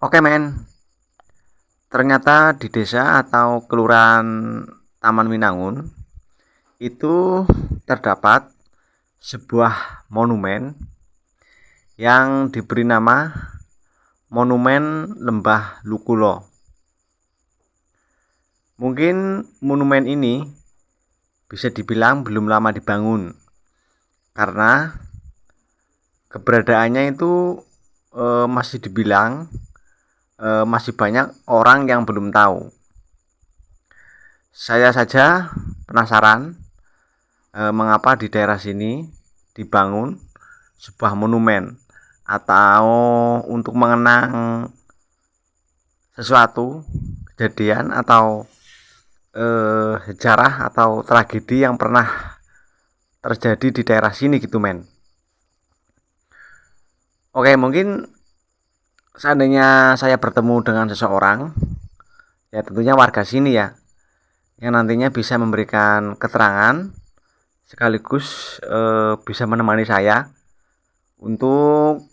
Oke men, ternyata di desa atau kelurahan Taman Winangun itu terdapat sebuah monumen yang diberi nama Monumen Lembah Lukulo. Mungkin monumen ini bisa dibilang belum lama dibangun karena keberadaannya itu masih dibilang masih banyak orang yang belum tahu. Saya saja penasaran mengapa di daerah sini dibangun sebuah monumen atau untuk mengenang sesuatu kejadian atau sejarah atau tragedi yang pernah terjadi di daerah sini gitu men. Oke, mungkin seandainya saya bertemu dengan seseorang, ya tentunya warga sini ya, yang nantinya bisa memberikan keterangan sekaligus bisa menemani saya untuk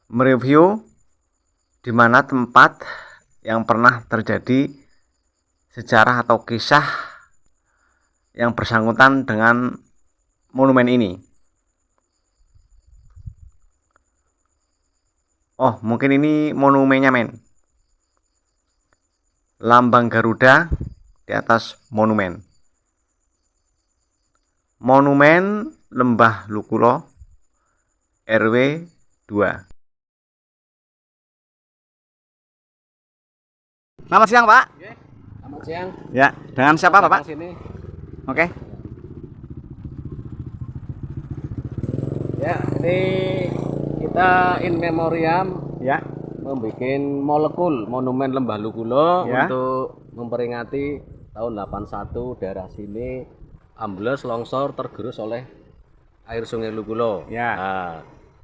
mereview di mana tempat yang pernah terjadi sejarah atau kisah yang bersangkutan dengan monumen ini. Oh, mungkin ini monumennya men. Lambang Garuda di atas monumen. Monumen Lembah Lukulo RW 2. Selamat siang, Pak. Selamat siang. Ya, dengan siapa, Bapak? Sini. Oke. Ya, ini kita in memoriam Ya. membuat molekul Monumen Lembah Lukulo Ya. untuk memperingati tahun 81 daerah sini ambles longsor tergerus oleh air Sungai Lukulo. Ya. Nah,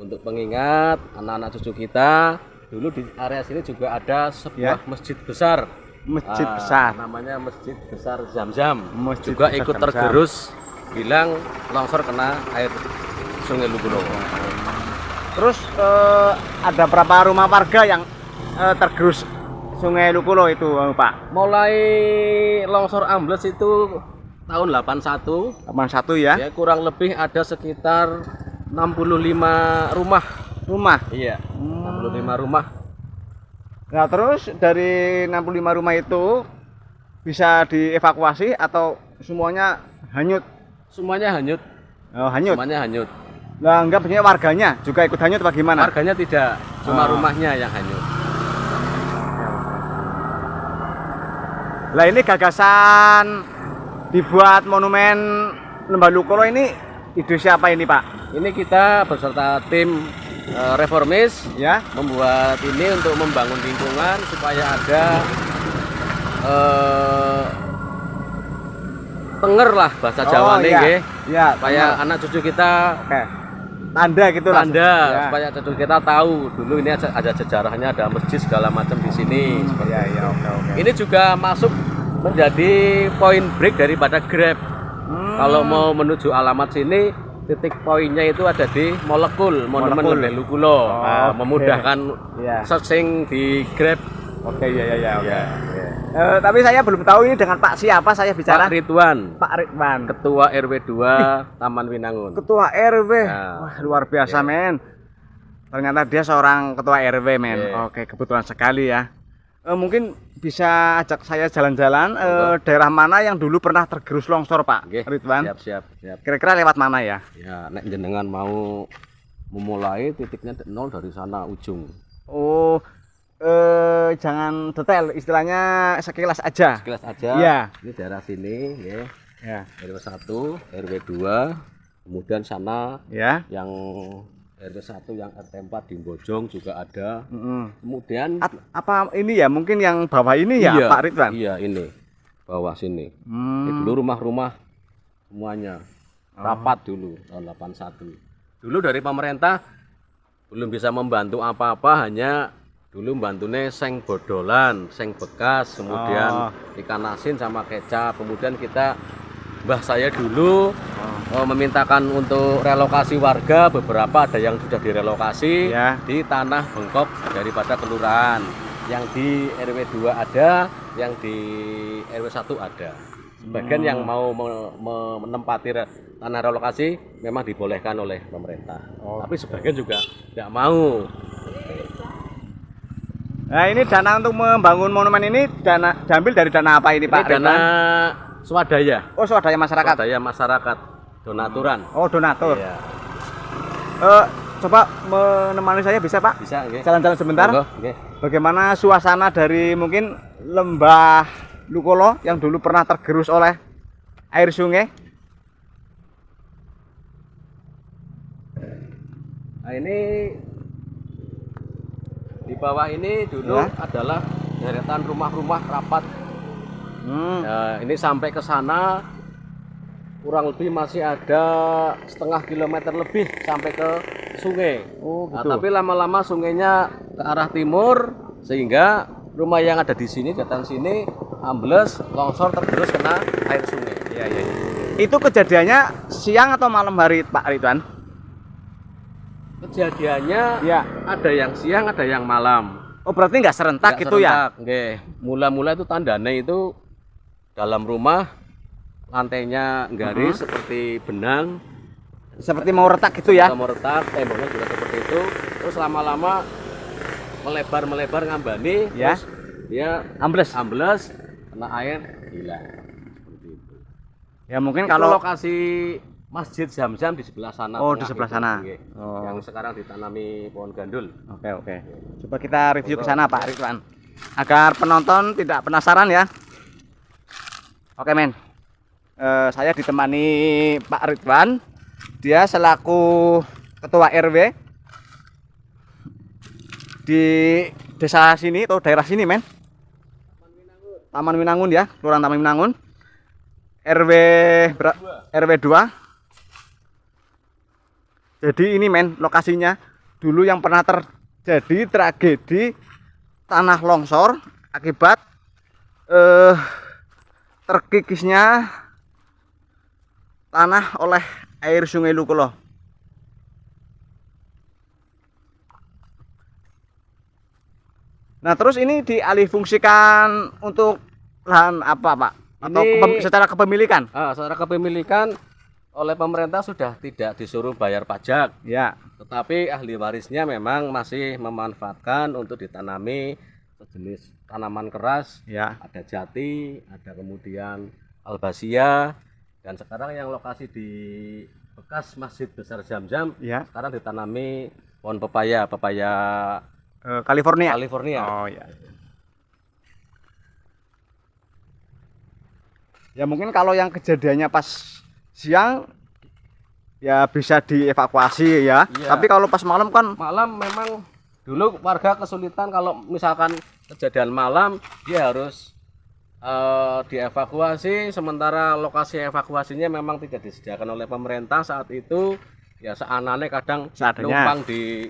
untuk pengingat anak-anak cucu kita, dulu di area sini juga ada sebuah masjid besar. Masjid besar. Namanya Masjid Besar Zam-Zam. Masjid juga Besar ikut Zam-Zam. tergerus bilang longsor kena air Sungai Lukulo. Terus ada berapa rumah warga yang tergerus Sungai Lukulo itu, Pak? Mulai longsor ambles itu tahun 81, 81 ya. ya kurang lebih ada sekitar 65 rumah. Rumah. Iya, 65 rumah. Nah, terus dari 65 rumah itu bisa dievakuasi atau semuanya hanyut? Semuanya hanyut. Oh, hanyut. Semuanya hanyut. Lah, enggak punya warganya juga ikut hanyut apa gimana? Warganya tidak, cuma Oh. rumahnya yang hanyut. Lah, ini gagasan dibuat monumen Lembah Lukulo ini ide siapa ini, Pak? Ini kita beserta tim reformis Ya. membuat ini untuk membangun lingkungan supaya ada tenger lah bahasa Jawa nih, iya. nggih. Iya, Supaya anak cucu kita oke. Tanda gitu lah. tanda, Ya. supaya cucu kita tahu dulu ini ada sejarahnya, ada masjid segala macam di sini. Seperti Iya, itu. iya, oke. Ini juga masuk menjadi point break daripada Grab. Kalau mau menuju alamat sini, titik poinnya itu ada di molekul Monumen Molekul. Lembah Lukulo. Nah, oke. memudahkan Iya. searching di Grab. Oke, iya, oke. Ya. Tapi saya belum tahu ini dengan Pak siapa saya bicara. Pak Ridwan, Pak Ridwan, Ketua RW 2 Taman Winangun. Ketua RW. Ya. Wah, luar biasa, men. Ternyata dia seorang ketua RW, men. Iya. Oke, kebetulan sekali ya. Mungkin bisa ajak saya jalan-jalan daerah mana yang dulu pernah tergerus longsor, Pak Oke, Ridwan? siap. Kira-kira lewat mana ya? Ya, nek jenengan mau memulai titiknya nol dari sana ujung. Oh, jangan detail, istilahnya sekilas aja. Sekilas aja. Iya. Ini daerah sini, ya. Ya. RW 1, RW 2, kemudian sana Ya. yang RW 1 yang RT 4 di Bojong juga ada. Mm-mm. Kemudian Apa ini ya? Mungkin yang bawah ini ya, iya, Pak Ridwan? Iya, ini bawah sini. Hmm. Ini dulu rumah-rumah semuanya rapat dulu tahun 81. Dulu dari pemerintah belum bisa membantu apa-apa, hanya dulu bantunya seng bodolan, seng bekas, kemudian ikan asin sama kecap. Kemudian kita mbah saya dulu memintakan untuk relokasi warga, beberapa ada yang sudah direlokasi Ya. di tanah bengkok daripada kelurahan. Yang di RW 2 ada, yang di RW 1 ada. Sebagian yang mau menempati tanah relokasi memang dibolehkan oleh pemerintah. Tapi sebagian juga tidak mau. Nah, ini dana untuk membangun monumen ini diambil dari dana apa ini, Ini Pak dana Ridwan? swadaya. Oh, swadaya masyarakat. Swadaya masyarakat, donaturan. Oh, donatur. Iya. Coba menemani saya bisa, Pak? Bisa, nggih. Jalan-jalan sebentar. Monggo, nggih. Bagaimana suasana dari mungkin lembah Lukolo yang dulu pernah tergerus oleh air sungai? Nah, ini di bawah ini dulu Ya. adalah deretan rumah-rumah rapat. Nah, ini sampai ke sana kurang lebih masih ada setengah kilometer lebih sampai ke sungai. Oh, Nah, gitu. tapi lama-lama sungainya ke arah timur sehingga rumah yang ada di sini datang sini ambles, longsor tergerus kena air sungai. Iya, iya. Itu kejadiannya siang atau malam hari, Pak Ridwan? Kejadiannya Ya. ada yang siang, ada yang malam. Oh, berarti nggak serentak Nggak gitu ya? serentak, nggih. Mula-mula itu tandanya itu dalam rumah lantainya garis seperti benang, Seperti mau retak gitu ya? atau mau retak, temboknya juga seperti itu. Terus lama-lama melebar ngambani, Ya. terus dia Ambles. ambles, kena air, hilang. Seperti itu. Ya mungkin Itu kalau lokasi Masjid Zam-Zam di sebelah sana. Oh, di tengah sebelah itu, sana. nggih. Oh. Yang sekarang ditanami pohon gandul. Oke. Coba kita review ke sana, Pak Ridwan. Agar penonton tidak penasaran ya. Oke, men. Saya ditemani Pak Ridwan. Dia selaku ketua RW di desa sini atau daerah sini, men. Taman Winangun ya, Kelurahan Taman Winangun. RW 2. Jadi ini, men, lokasinya dulu yang pernah terjadi tragedi tanah longsor akibat terkikisnya tanah oleh air Sungai Lukolo. Nah, terus ini dialihfungsikan untuk lahan apa, Pak? Atau Ini- secara kepemilikan? Secara kepemilikan oleh pemerintah sudah tidak disuruh bayar pajak, Ya. tetapi ahli warisnya memang masih memanfaatkan untuk ditanami sejenis tanaman keras. Ya. Ada jati, ada kemudian albasia, dan sekarang yang lokasi di bekas Masjid Besar Zam-Zam, Ya. sekarang ditanami pohon pepaya California. California. Oh ya. Ya mungkin kalau yang kejadiannya pas siang ya bisa dievakuasi ya. Iya. Tapi kalau pas malam kan Malam memang dulu warga kesulitan kalau misalkan kejadian malam dia harus dievakuasi, sementara lokasi evakuasinya memang tidak disediakan oleh pemerintah saat itu. Ya seanane kadang Seadanya. numpang di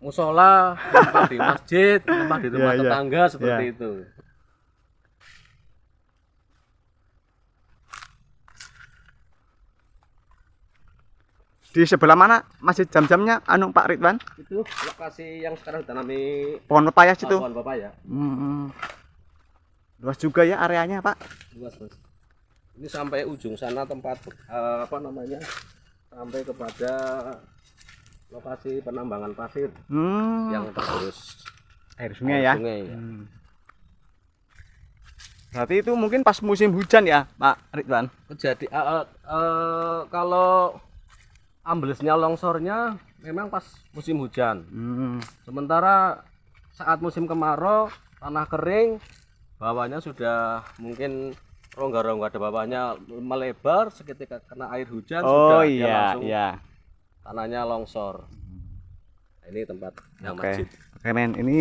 musola, numpang di masjid, numpang di rumah Iya, iya. tetangga seperti Iya. itu. di sebelah mana Masjid Zam-Zamnya anu Pak Ridwan? Itu lokasi yang sekarang ditanami Pohon pepaya situ. pohon pepaya. Luas juga ya areanya, Pak. Luas, Mas. Ini sampai ujung sana tempat apa namanya? Sampai kepada lokasi penambangan pasir yang tergerus Air sungai ya. sungai. Ya. Berarti itu mungkin pas musim hujan ya, Pak Ridwan? Kalau amblesnya longsornya memang pas musim hujan. Sementara saat musim kemarau tanah kering, bawahnya sudah mungkin rongga-rongga di bawahnya melebar, seketika kena air hujan Oh sudah dia iya, langsung iya. tanahnya longsor. Nah, ini tempat yang Oke. masjid. Oke, men. Ini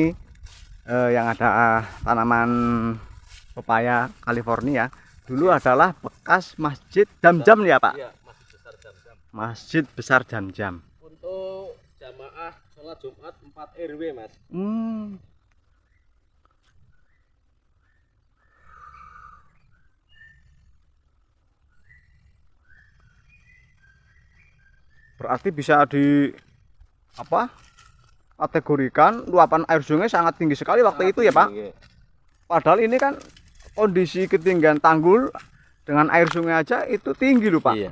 yang ada tanaman pepaya California dulu adalah bekas Masjid Zam-Zam ya, Pak? Iya, masjid besar Zam-Zam. Masjid besar Zam-Zam. Untuk jamaah sholat Jumat 4 RW, Mas. berarti bisa di apa? Kategorikan luapan air sungai sangat tinggi sekali waktu itu ya, Pak. Padahal ini kan kondisi ketinggian tanggul dengan air sungai aja itu tinggi loh, Pak. Iya.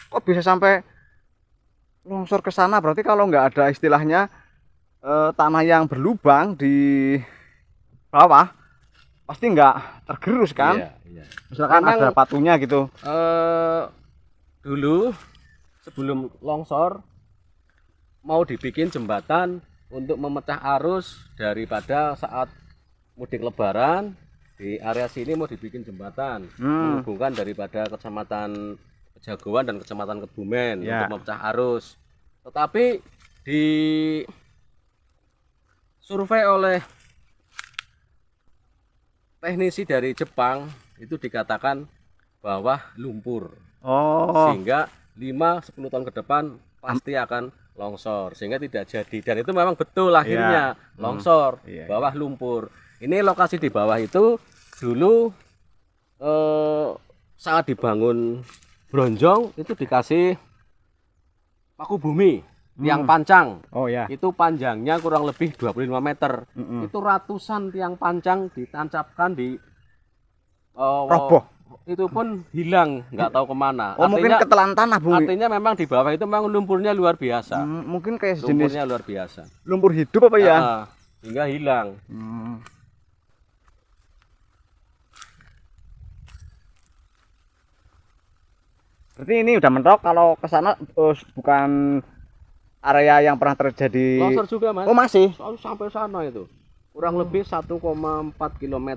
Kok bisa sampai longsor ke sana? Berarti kalau nggak ada istilahnya tanah yang berlubang di bawah pasti nggak tergerus kan? Iya, iya. Misalkan Memang, ada patunya gitu. Dulu sebelum longsor mau dibikin jembatan untuk memecah arus daripada saat mudik lebaran di area sini mau dibikin jembatan menghubungkan daripada kecamatan Pejagoan dan kecamatan Kebumen ya, untuk memecah arus. Tetapi di survei oleh teknisi dari Jepang itu dikatakan bahwa lumpur, sehingga 5-10 tahun ke depan pasti akan longsor, sehingga tidak jadi. Dan itu memang betul akhirnya longsor, bawah lumpur. Ini lokasi di bawah itu dulu saat dibangun Bronjong itu dikasih paku bumi tiang pancang. Oh ya. Itu panjangnya kurang lebih 25 meter. Itu ratusan tiang pancang ditancapkan di roboh. Itu pun hilang, nggak tahu kemana. Oh, artinya, mungkin ketelan tanah, Bung. Artinya memang di bawah itu memang lumpurnya luar biasa. Mungkin kayak sejenis lumpurnya luar biasa. Lumpur hidup apa ya? Hingga hilang. Berarti ini udah mentok kalau ke sana bukan area yang pernah terjadi longsor juga, Mas. Oh, masih? Sampai sana itu. Kurang lebih 1,4 km.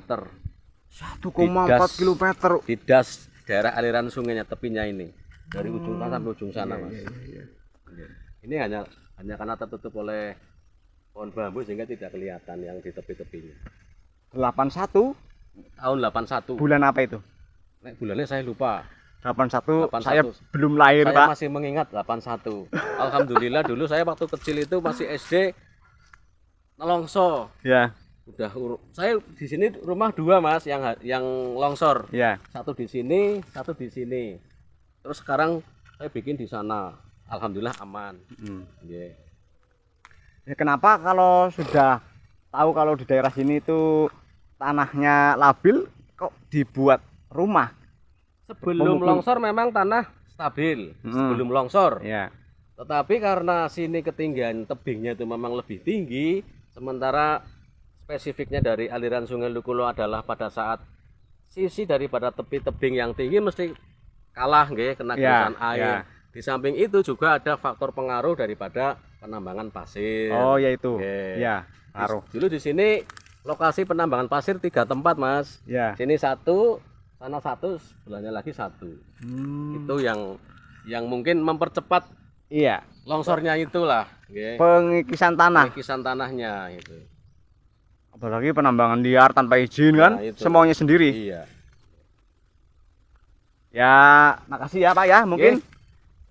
1,4 km di das daerah aliran sungainya, tepinya ini. Dari ujung sana sampai ujung sana, Mas. Ini hanya karena tertutup oleh pohon bambu sehingga tidak kelihatan yang di tepi-tepinya. 81 tahun 81. Bulan apa itu? Nek bulannya saya lupa. 81 saya belum lahir, saya Pak. Masih mengingat 81. Alhamdulillah dulu saya waktu kecil itu masih SD nelongso. Ya. Udah saya di sini rumah 2, Mas, yang longsor. Ya. Satu di sini, satu di sini. Terus sekarang saya bikin di sana. Alhamdulillah aman. Yeah. Ya, kenapa kalau sudah tahu kalau di daerah sini itu tanahnya labil kok dibuat rumah? Sebelum longsor memang tanah stabil, sebelum longsor. Ya. Tetapi karena sini ketinggian tebingnya itu memang lebih tinggi, sementara spesifiknya dari aliran Sungai Lukulo adalah pada saat sisi daripada tepi tebing yang tinggi mesti kalah nggih, kena gerusan air. Di samping itu juga ada faktor pengaruh daripada penambangan pasir. Oh, yaitu. Ya, pengaruh. Dulu di sini lokasi penambangan pasir 3 tempat, Mas. Ya. Sini 1, sana 1, sebelahnya lagi 1. Itu yang mungkin mempercepat longsornya itulah, pengikisan tanah. Pengikisan tanahnya itu. Apalagi penambangan liar tanpa izin kan, semuanya sendiri. Iya. Ya, makasih ya, Pak ya. Mungkin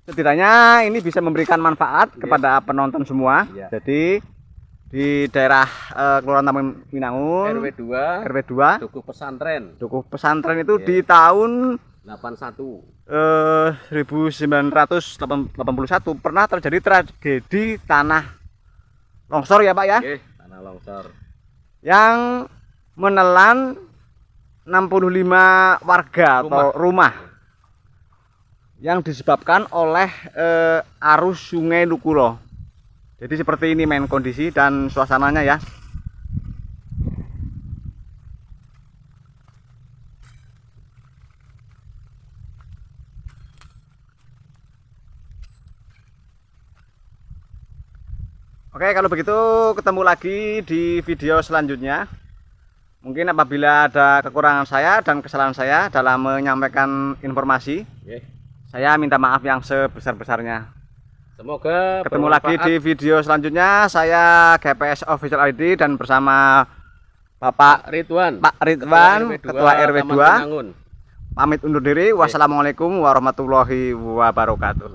setidaknya ini bisa memberikan manfaat kepada penonton semua. Jadi di daerah Kelurahan Taman Winangun RW 2 Dukuh Pesantren itu di tahun 1981 pernah terjadi tragedi tanah longsor ya, Pak ya. Tanah longsor yang menelan 65 warga atau rumah yang disebabkan oleh arus Sungai Lukulo. Jadi seperti ini main kondisi dan suasananya ya. Oke, kalau begitu ketemu lagi di video selanjutnya. Mungkin apabila ada kekurangan saya dan kesalahan saya dalam menyampaikan informasi, saya minta maaf yang sebesar-besarnya. Semoga ketemu lagi di video selanjutnya. Saya GPS Official ID dan bersama Bapak Ridwan, Ketua RW 2. Pamit undur diri. Wassalamualaikum warahmatullahi wabarakatuh.